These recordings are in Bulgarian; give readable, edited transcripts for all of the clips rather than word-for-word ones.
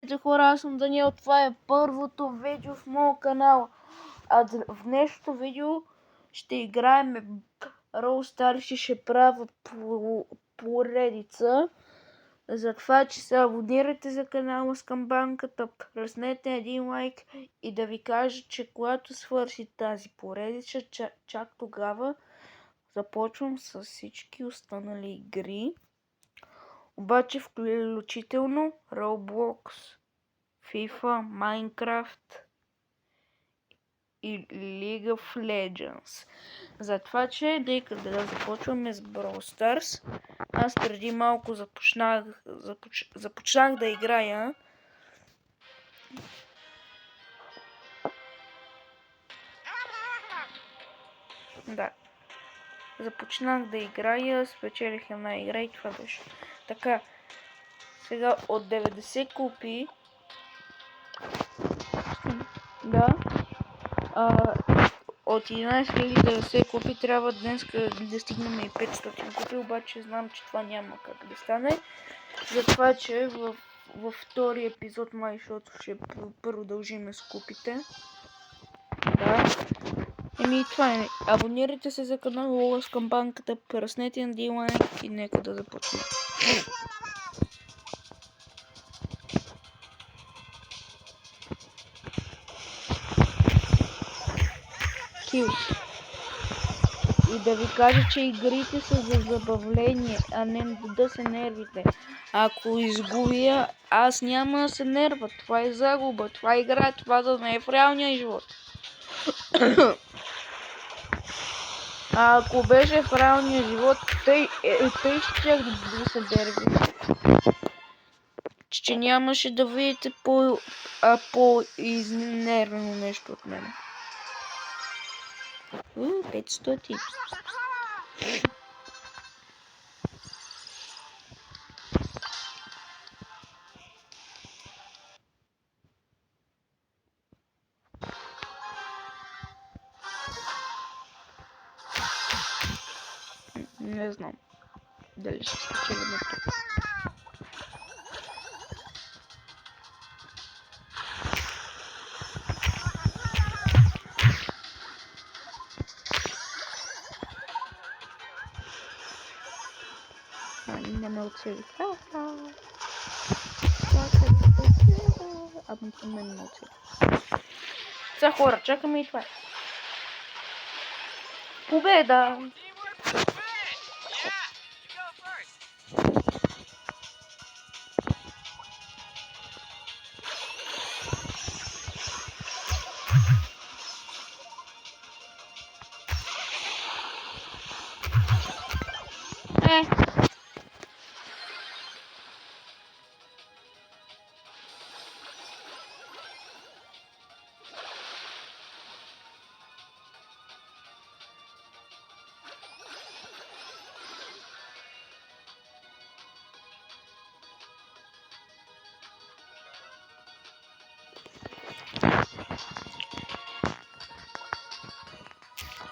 Здравейте хора, аз съм Даниел, това е първото видео в моя канал. В днешното видео ще играем Brawl Stars и ще правя поредица. Затова, че се абонирате за канала с камбанката, пръснете един лайк и да ви кажа, че когато свърши тази поредица, чак тогава започвам с всички останали игри. Обаче включително Roblox, FIFA, Minecraft и League of Legends. Затова, че нека да започваме с Brawl Stars. Аз преди малко започнах да играя. Да. Започнах да играя, спечелих една игра и това беше. Така, сега от 90 купи. Да. От 11 090 купи трябва днес да стигнем и 500 купи, обаче знам, че това няма как да стане. Затова, че във втори епизод май, защото ще продължим с купите. Да. Това е. Абонирайте се за канала с камбанката, пръснете на един лайк и нека да започнем. И да ви кажа, че игрите са за забавление, а не да се нервите. Ако изгубя, аз няма да се нерва. Това е загуба, това е игра, това да не е в реалния живот. А ако беше в реалния живот, тъй щях да се нерви. Че нямаше да видите по-изнервено нещо от мен. 500. Не знам дали ще спечелим тук. Не ме оцели. Мен ме оцели. Сега хора, чакаме и това. Победа!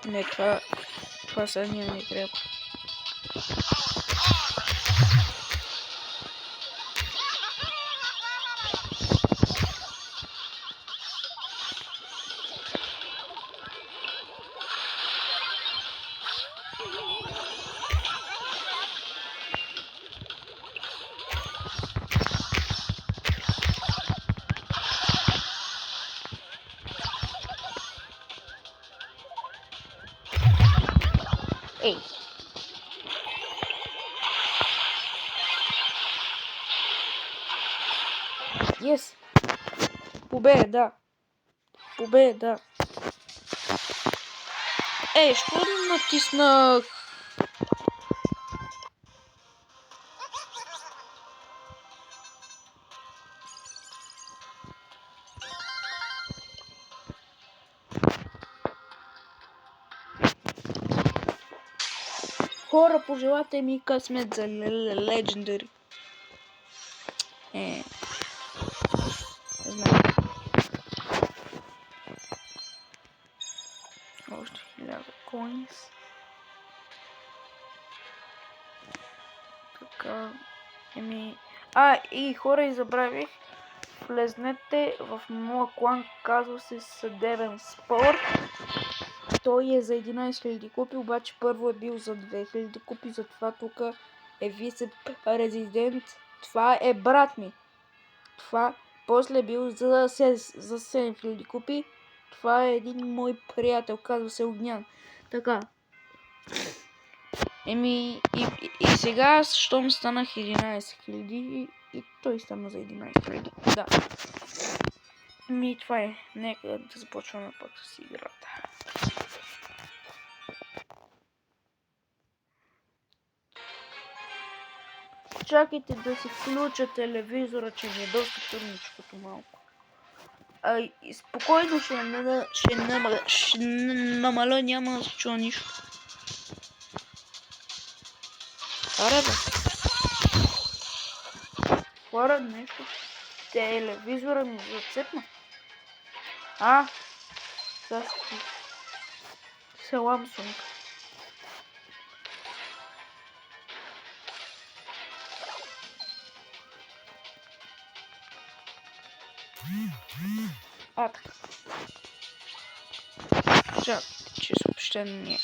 Не, това са не трябва. Ей! Yes! Победа! Победа! Ей, що натиснах? Хора, пожелате ми късмет за Legendary. Знам. Още 1000 coins. Така. И хора, и забравих. влезнете в моя клан, казва се Съдебен спор. Той е за 11 000 купи, обаче първо е бил за 2000 купи, затова тук е вице-президент. Това е брат ми. Това после е бил за 7000 купи. Това е един мой приятел, казва се Огнян. Така. И сега, щом станах 11 000 и той стана за 11 000. Да. Това е. Нека да започваме пак с играта. Чакайте да си включа телевизора, че ми е доста тъмничкото малко. Спокойно ще намаля, няма да се чува нищо. Аре бе. Хора, нещо. Телевизора ми зацепна. Самсунг. Така. Чакайте, че съобщение